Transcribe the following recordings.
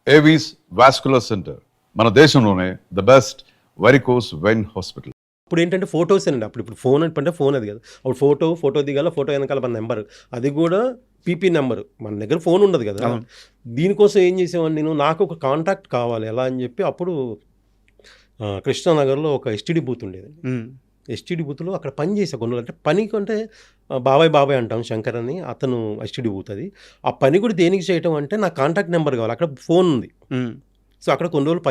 Avis vascular centre మన దేశంలోనే the best varicose vein hospital. ఇప్పుడు ఏంటంటే ఫొటోస్ అండి, అప్పుడు ఫోన్ అంటే ఫోన్ అది కదా, అప్పుడు ఫోటో దిగాల, ఫోటో వెనకాల మన నెంబర్, అది కూడా పీపీ నెంబర్, మన దగ్గర ఫోన్ ఉండదు కదా. దీనికోసం ఏం చేసేవాడిని నేను, నాకు ఒక కాంటాక్ట్ కావాలి ఎలా అని చెప్పి అప్పుడు కృష్ణానగర్లో ఒక ఎస్టీడీ బూత్ ఉండేది. ఎస్టీడీ బూత్లో అక్కడ పని చేసే కొన్ని అంటే పని కంటే బాబాయ్ అంటాం శంకర్ అని, అతను ఎస్టీడీ బూత్ అది. ఆ పని కూడా దేనికి చేయటం అంటే నాకు కాంటాక్ట్ నెంబర్ కావాలి, అక్కడ ఫోన్ ఉంది. సో అక్కడ కొన్ని రోజులు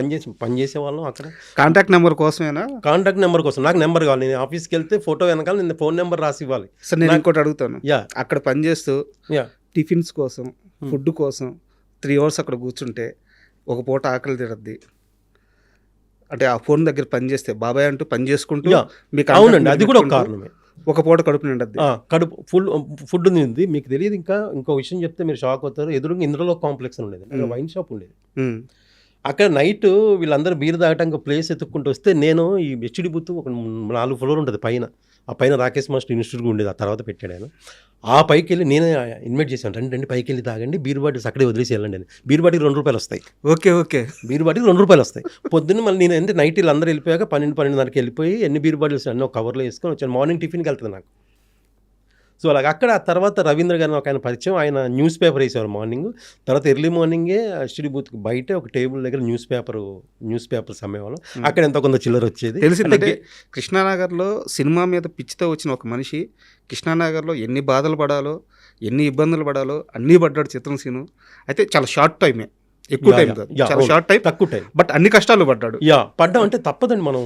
పని చేసేవాళ్ళం. అక్కడ కాంటాక్ట్ నెంబర్ కోసమేనా? కాంటాక్ట్ నెంబర్ కోసం నాకు నెంబర్ కావాలి. నేను ఆఫీస్కి వెళ్తే ఫోటో వెనకాల నేను ఫోన్ నెంబర్ రాసి ఇవ్వాలి. సార్ నేను ఇంకోటి అడుగుతాను, అక్కడ పని చేస్తూ టిఫిన్స్ కోసం, ఫుడ్ కోసం 3 hours అక్కడ కూర్చుంటే ఒక పూట ఆకలి తిరద్ది అంటే ఆ ఫోన్ దగ్గర పని చేస్తే బాబాయ్ అంటూ పని చేసుకుంటూ మీకు అవునండి, అది కూడా ఒక కారణమే. ఒక పూట కడుపు నిండద్ది, కడుపు ఫుడ్ ఉంది. మీకు తెలియదు, ఇంకో విషయం చెప్తే మీరు షాక్ అవుతారు. ఎదురుగా ఇంద్రలో కాంప్లెక్స్ అని ఉండేది, వైన్ షాప్ ఉండేది. అక్కడ నైట్ వీళ్ళందరూ బీరు తాగటానికి ప్లేస్ ఎత్తుక్కుంటూ వస్తే నేను ఈ హెచ్డి బూత్ ఒక 4 floor ఉంటుంది పైన. ఆ పైన రాకేష్ మాస్టర్ ఇన్స్టిట్యూట్ ఉండేది, ఆ తర్వాత పెట్టాడు ఆయన. ఆ పైకి వెళ్ళి నేనే ఇన్వైట్ చేశాను, రండి పైకి వెళ్ళి తాగండి, బీరు బాటిల్స్ అక్కడే వదిలేసి వెళ్ళండి అని. బీరు బాటిల్ ₹2 వస్తాయి. ఓకే బీరు బాటిల్ ₹2 వస్తాయి. పొద్దున్న మళ్ళీ నేను అంటే నైట్ వీళ్ళందరూ వెళ్ళిపోయాక 12-12:30కి వెళ్ళిపోయి ఎన్ని బీరు బాటిల్స్ అన్నీ ఒక కవర్లో వేసుకొని వచ్చాను. మార్నింగ్ టిఫిన్కి వెళ్తుంది నాకు. సో అలాగ అక్కడ ఆ తర్వాత రవీంద్ర గారిని ఒక ఆయన పరిచయం, ఆయన న్యూస్ పేపర్ వేసేవారు మార్నింగ్. తర్వాత ఎర్లీ మార్నింగే ఎస్టీడీ బూత్కి బయట ఒక టేబుల్ దగ్గర న్యూస్ పేపర్స్ అమ్మేవాళ్ళం. అక్కడ ఎంతో కొంత చిల్లర వచ్చేది. తెలిసిందంటే కృష్ణానగర్లో సినిమా మీద పిచ్చితో వచ్చిన ఒక మనిషి కృష్ణానగర్లో ఎన్ని బాధలు పడాలో, ఎన్ని ఇబ్బందులు పడాలో అన్నీ పడ్డాడు చిత్రసీను. అయితే చాలా షార్ట్ టైమే, ఎక్కువ టైం కాదు, చాలా షార్ట్ టైం, తక్కువ టైం, బట్ అన్ని కష్టాలు పడ్డాడు. పడ్డాం అంటే తప్పదండి. మనం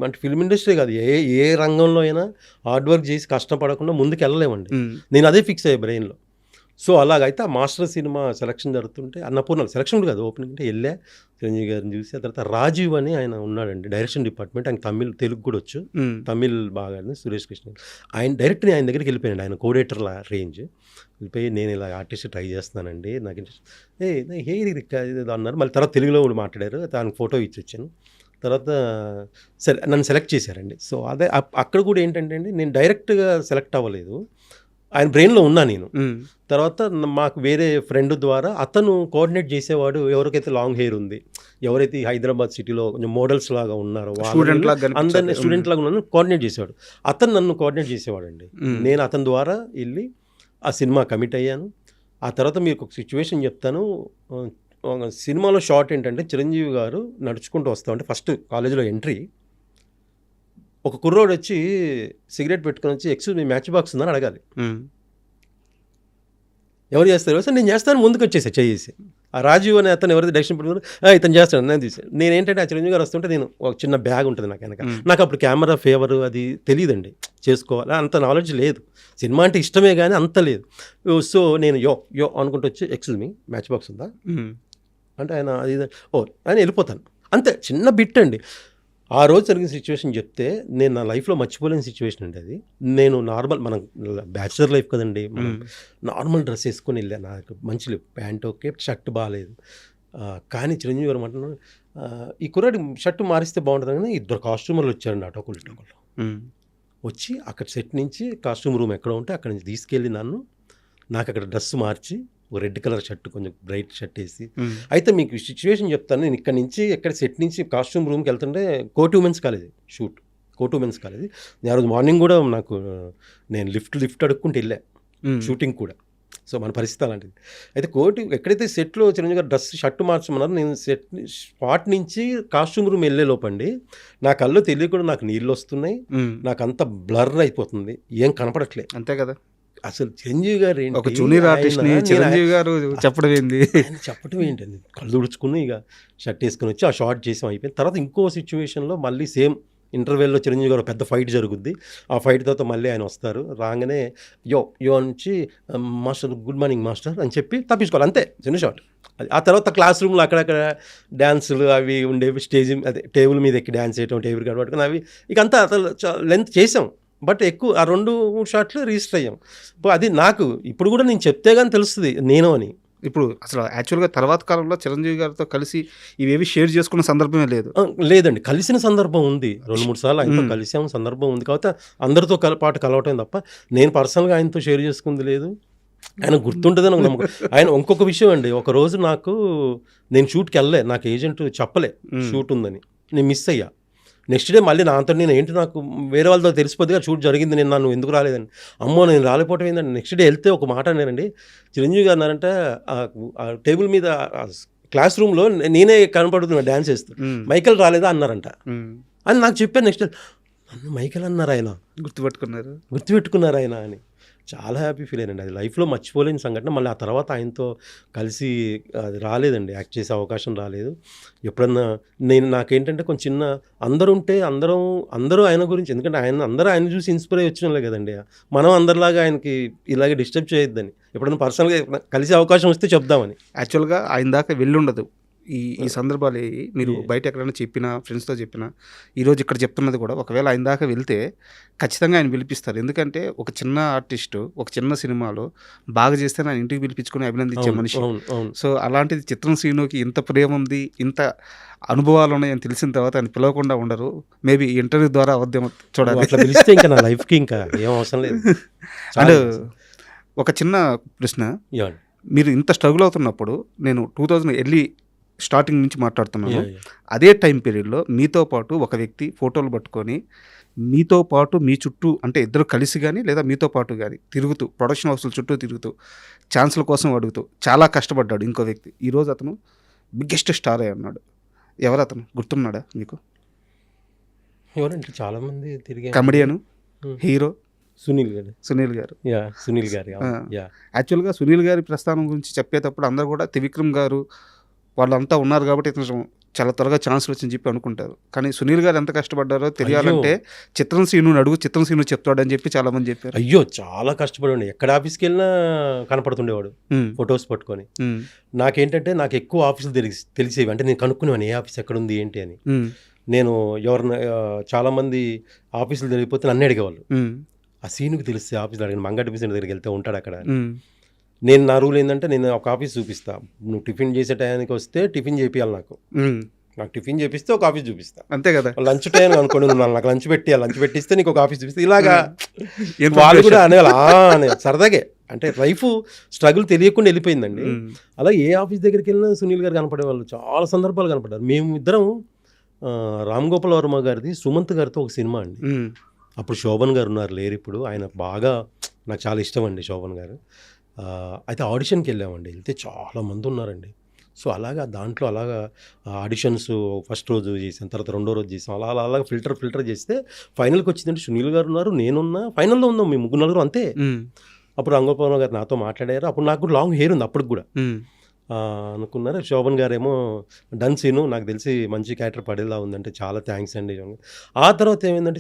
అంటే ఫిల్మ్ ఇండస్ట్రీ కాదు, ఏ రంగంలో అయినా హార్డ్ వర్క్ చేసి కష్టపడకుండా ముందుకు వెళ్ళలేమండి. నేను అదే ఫిక్స్ అయ్యే బ్రెయిన్లో. సో అలాగైతే ఆ మాస్టర్ సినిమా సెలక్షన్ జరుగుతుంటే, అన్నపూర్ణ సెలక్షన్ కాదు, ఓపెనింగ్ అంటే వెళ్ళా, చిరంజీవి గారిని చూసి. ఆ తర్వాత రాజీవ్ అని ఆయన ఉన్నాడండి, డైరెక్షన్ డిపార్ట్మెంట్, ఆయన తెలుగు కూడా వచ్చు, తమిళ్ బాగా, సురేష్ కృష్ణ. ఆయన డైరెక్ట్గా ఆయన దగ్గరికి వెళ్ళిపోయాడు, ఆయన కోడేటర్ల రేంజ్. వెళ్ళిపోయి నేను ఇలా ఆర్టిస్ట్ ట్రై చేస్తున్నానండి, నాకు ఇంట్రెస్ట్ ఇది అన్నారు. మళ్ళీ తర్వాత తెలుగులో కూడా మాట్లాడారు, దానికి ఫోటో ఇచ్చి వచ్చాను. తర్వాత సరే నన్ను సెలెక్ట్ చేశారండి. సో అదే అక్కడ కూడా ఏంటంటే అండి, నేను డైరెక్ట్గా సెలెక్ట్ అవ్వలేదు, ఆయన బ్రెయిన్లో ఉన్నా నేను. తర్వాత మాకు వేరే ఫ్రెండ్ ద్వారా అతను కోఆర్డినేట్ చేసేవాడు, ఎవరికైతే లాంగ్ హెయిర్ ఉంది, ఎవరైతే హైదరాబాద్ సిటీలో కొంచెం మోడల్స్ లాగా ఉన్నారో అందరినీ స్టూడెంట్ లాగా ఉన్నాను కోఆర్డినేట్ చేసేవాడు. అతను నన్ను కోఆర్డినేట్ చేసేవాడు అండి. నేను అతని ద్వారా వెళ్ళి ఆ సినిమా కమిట్ అయ్యాను. ఆ తర్వాత మీకు ఒక సిచ్యువేషన్ చెప్తాను. సినిమాలో షార్ట్ ఏంటంటే, చిరంజీవి గారు నడుచుకుంటూ వస్తా ఉంటే ఫస్ట్ కాలేజీలో ఎంట్రీ, ఒక కుర్రోడు వచ్చి సిగరెట్ పెట్టుకొని వచ్చి ఎక్స్క్యూజ్ మీ మ్యాచ్ బాక్స్ ఉందని అడగాలి. ఎవరు చేస్తారు సార్? నేను చేస్తాను, ముందుకు వచ్చేసా చేసి. ఆ రాజీవ్ అనే అతను ఎవరైతే డైరెక్షన్ పెట్టుకున్నారు, ఇతను చేస్తాను, నేను తీసాను. నేనేంటంటే ఆ చిరంజీవి గారు వస్తుంటే నేను ఒక చిన్న బ్యాగ్ ఉంటుంది నాకు వెనక. నాకు అప్పుడు కెమెరా ఫేవర్ అది తెలియదండి, చేసుకోవాలి అంత నాలెడ్జ్ లేదు. సినిమా అంటే ఇష్టమే కానీ అంత లేదు. సో నేను యో అనుకుంటూ వచ్చి ఎక్స్క్యూజ్ మీ మ్యాచ్ బాక్స్ ఉందా అంటే ఆయన అది ఆయన వెళ్ళిపోతాను అంతే. చిన్న బిట్ అండి. ఆ రోజు జరిగిన సిచ్యువేషన్ చెప్తే నేను నా లైఫ్లో మర్చిపోలేని సిచ్యువేషన్ అండి అది. నేను నార్మల్, మనం బ్యాచులర్ లైఫ్ కదండి, మనం నార్మల్ డ్రెస్ వేసుకొని వెళ్ళాను. నాకు మంచి ప్యాంట్ ఓకే, షర్ట్ బాగాలేదు. కానీ చిరంజీవి గారు అంటున్నాను, ఈ కుర్రాడి షర్ట్ మారిస్తే బాగుంటుంది కానీ 2 కాస్ట్యూమర్లు వచ్చారండి, అటోకులు వచ్చి అక్కడ సెట్ నుంచి కాస్ట్యూమ్ రూమ్ ఎక్కడ ఉంటే అక్కడ నుంచి తీసుకెళ్ళి నాకు అక్కడ డ్రెస్ మార్చి ఒక రెడ్ కలర్ షర్ట్, కొంచెం బ్రైట్ షర్ట్ వేసి. అయితే మీకు సిచ్యువేషన్ చెప్తాను. నేను ఇక్కడ నుంచి సెట్ నుంచి కాస్ట్యూమ్ రూమ్కి వెళ్తుంటే కోటి ఉమెన్స్ కాలేజ్ షూట్, కోటి ఉమెన్స్ కాలేజ్. నేను ఆ రోజు మార్నింగ్ కూడా నేను లిఫ్ట్ అడుక్కుంటూ వెళ్ళా షూటింగ్ కూడా. సో మన పరిస్థితి అలాంటిది. అయితే ఎక్కడైతే సెట్లో చిరంజీవి గారు డ్రెస్ షర్ట్ మార్చమన్నారు, నేను స్పాట్ నుంచి కాస్ట్యూమ్ రూమ్ వెళ్ళే లోపండి నా కళ్ళు తెలియకుండా నాకు నీళ్ళు వస్తున్నాయి, నాకు అంత బ్లర్ అయిపోతుంది, ఏం కనపడట్లేదు. అంతే కదా. అసలు చిరంజీవి గారు ఏంటి, ఒక జూనియర్ ఆర్టిస్ట్ చిరంజీవి గారు చెప్పడం ఏంటండి, కళ్ళు తుడుచుకుని ఇక షర్ట్ వేసుకుని వచ్చి ఆ షార్ట్ చేసాం, అయిపోయింది. తర్వాత ఇంకో సిచ్యువేషన్లో మళ్ళీ సేమ్ ఇంటర్వెల్లో చిరంజీవి గారు పెద్ద ఫైట్ జరుగుద్ది. ఆ ఫైట్ తర్వాత మళ్ళీ ఆయన వస్తారు, రాగానే యో నుంచి మాస్టర్ గుడ్ మార్నింగ్ మాస్టర్ అని చెప్పి తప్పించుకోవాలి, అంతే చిన్న షార్ట్. ఆ తర్వాత క్లాస్ రూమ్లో అక్కడక్కడ డ్యాన్సులు అవి ఉండేవి, స్టేజ్ అదే టేబుల్ మీద ఎక్కి డ్యాన్స్ చేయటం, టేబుల్ కట్టుకొని అవి ఇక అంతా అసలు లెంత్ చేసాం. బట్ ఎక్కువ ఆ 2-3 షాట్లు రిజిస్టర్ అయ్యాం. అది నాకు ఇప్పుడు కూడా నేను చెప్తే కానీ తెలుస్తుంది నేను అని. ఇప్పుడు అసలు యాక్చువల్గా తర్వాత కాలంలో చిరంజీవి గారితో కలిసి ఇవేవి షేర్ చేసుకున్న సందర్భమే లేదండి. కలిసిన సందర్భం ఉంది, 2-3 సార్లు ఆయనతో కలిసాము సందర్భం ఉంది. కాబట్టి అందరితో పాటు కలవటం తప్ప నేను పర్సనల్గా ఆయనతో షేర్ చేసుకుంది లేదు. ఆయన గుర్తుంటుందని ఒక నమ్మకం. ఆయన ఇంకొక విషయం అండి, ఒక రోజు నేను షూట్కి వెళ్ళలే, నాకు ఏజెంట్ చెప్పలే షూట్ ఉందని, నేను మిస్ అయ్యా. నెక్స్ట్ డే మళ్ళీ నాతో నేను ఏంటి నాకు వేరే వాళ్ళతో తెలిసిపోద్దిగా షూట్ జరిగింది, నేను నన్ను ఎందుకు రాలేదని. అమ్మో నేను రాలేకపోవటం ఏంటంటే నెక్స్ట్ డే వెళ్తే ఒక మాట అన్నారండి, చిరంజీవి గారు అన్నారంటే ఆ టేబుల్ మీద క్లాస్ రూమ్లో నేనే కనపడుతున్నా డ్యాన్స్ చేస్తూ, మైకేల్ రాలేదా అన్నారంట అని నాకు చెప్పాను. నెక్స్ట్ డే మైకేల్ అన్నారు ఆయన, గుర్తుపెట్టుకున్నారు ఆయన అని. చాలా హ్యాపీ ఫీల్ అయ్యానండి, అది లైఫ్లో మర్చిపోలేని సంఘటన. మళ్ళీ ఆ తర్వాత ఆయనతో కలిసి అది రాలేదండి, యాక్ట్ చేసే అవకాశం రాలేదు. ఎప్పుడన్నా నాకేంటంటే కొంచెం చిన్న అందరూ ఉంటే అందరూ ఆయన గురించి, ఎందుకంటే అందరూ ఆయన చూసి ఇన్స్పైర్ అయ్యి వచ్చిన కదండి, మనం అందరిలాగా ఆయనకి ఇలాగే డిస్టర్బ్ చేయొద్దని, ఎప్పుడన్నా పర్సనల్గా కలిసే అవకాశం వస్తే చెప్దామని. యాక్చువల్గా ఆయన దాకా వెళ్ళుండదు ఈ సందర్భాలు. మీరు బయట ఎక్కడైనా చెప్పినా, ఫ్రెండ్స్తో చెప్పినా, ఈరోజు ఇక్కడ చెప్తున్నది కూడా, ఒకవేళ ఆయన దాకా వెళ్తే ఖచ్చితంగా ఆయన పిలిపిస్తారు. ఎందుకంటే ఒక చిన్న ఆర్టిస్టు ఒక చిన్న సినిమాలో బాగా చేస్తే ఆయన ఇంటికి పిలిపించుకొని అభినందించే మనిషి. సో అలాంటిది చిత్రం శ్రీనుకి ఇంత ప్రేమ ఉంది, ఇంత అనుభవాలు ఉన్నాయని తెలిసిన తర్వాత ఆయన పిలవకుండా ఉండరు. మేబీ ఇంటర్వ్యూ ద్వారా అవద్యం చూడాలి. అట్లా పిలిస్తే ఇంకా నా లైఫ్కి ఇంకా ఏం అవసరం లేదు. అండ్ ఒక చిన్న ప్రశ్న, మీరు ఇంత స్ట్రగుల్ అవుతున్నప్పుడు, నేను 2000 ఎర్లీ స్టార్టింగ్ నుంచి మాట్లాడుతున్నాను, అదే టైం పీరియడ్లో మీతో పాటు ఒక వ్యక్తి ఫోటోలు పట్టుకొని మీతో పాటు మీ చుట్టూ, అంటే ఇద్దరు కలిసి కానీ లేదా మీతో పాటు కానీ తిరుగుతూ, ప్రొడక్షన్ హౌస్ల చుట్టూ తిరుగుతూ ఛాన్సుల కోసం అడుగుతూ చాలా కష్టపడ్డాడు ఇంకో వ్యక్తి. ఈరోజు అతను బిగ్గెస్ట్ స్టార్ అయి ఉన్నాడు. ఎవరు అతను, గుర్తున్నాడా మీకు? ఎవరంటే చాలా మంది తిరిగి కమెడియన్, హీరో సునీల్ గారు. యాక్చువల్గా సునీల్ గారి ప్రస్థానం గురించి చెప్పేటప్పుడు అందరూ కూడా త్రివిక్రమ్ గారు వాళ్ళంతా ఉన్నారు కాబట్టి ఇతను చాలా త్వరగా ఛాన్సులు వచ్చని చెప్పి అనుకుంటారు. కానీ సునీల్ గారు ఎంత కష్టపడ్డారో తెలియాలంటే చిత్రం శ్రీను అడుగు, చిత్రం శ్రీను చెప్తాడని చెప్పి చాలా మంది చెప్పారు. అయ్యో చాలా కష్టపడండి, ఎక్కడ ఆఫీస్కి వెళ్ళినా కనపడుతుండేవాడు ఫొటోస్ పట్టుకొని. నాకేంటంటే నాకు ఎక్కువ ఆఫీసులు తెలిసేవి, అంటే నేను కనుక్కునేవాను ఏ ఆఫీస్ ఎక్కడ ఉంది ఏంటి అని. నేను చాలామంది ఆఫీసులు తెలియకపోతే నన్ను అడిగేవాళ్ళు, ఆ సీనుకి తెలిస్తే ఆఫీసులో అడిగిన మంగటి ఆఫీస్ దగ్గరికి వెళ్తే ఉంటాడు అక్కడ. నేను నా రూల్ ఏంటంటే, నేను ఒక ఆఫీస్ చూపిస్తా, నువ్వు టిఫిన్ చేసే టైంకి వస్తే టిఫిన్ చేపియాలి, నాకు టిఫిన్ చేపిస్తే ఒక ఆఫీస్ చూపిస్తా, అంతే కదా. లంచ్ టైం అనుకోండి, నాకు లంచ్ పెట్టిస్తే నీకు ఒక ఆఫీస్ చూపిస్తా, ఇలాగా వాళ్ళు కూడా అనేవాళ్ళు సరదాగే. అంటే లైఫ్ స్ట్రగుల్ తెలియకుండా వెళ్ళిపోయిందండి. అలా ఏ ఆఫీస్ దగ్గరికి వెళ్ళినా సునీల్ గారు కనపడేవాళ్ళు, చాలా సందర్భాలు కనపడ్డారు. మేము ఇద్దరం రామ్ గోపాల్ వర్మ గారిది సుమంత్ గారితో ఒక సినిమా అండి, అప్పుడు శోభన్ గారు ఉన్నారు, లేరు ఇప్పుడు. ఆయన బాగా నాకు చాలా ఇష్టం అండి శోభన్ గారు. అయితే ఆడిషన్కి వెళ్ళామండి, వెళ్తే చాలామంది ఉన్నారండి. సో అలాగా దాంట్లో ఆడిషన్స్ ఫస్ట్ రోజు చేసాం, తర్వాత రెండో రోజు చేసాం, అలాగా ఫిల్టర్ చేస్తే ఫైనల్కి వచ్చిందంటే సునీల్ గారు ఉన్నారు, నేనున్నా, ఫైనల్లో ఉన్నాం మేము ముగ్గురు అంతే. అప్పుడు రంగోపాల్ గారు నాతో మాట్లాడారు, అప్పుడు నాకు లాంగ్ హెయిర్ ఉంది అప్పటికి కూడా. అనుకున్నారు. శోభన్ గారేమో డన్ సీను, నాకు తెలిసి మంచి క్యారెక్టర్ పడేలా ఉందంటే చాలా థ్యాంక్స్ అండి. ఆ తర్వాత ఏమైందంటే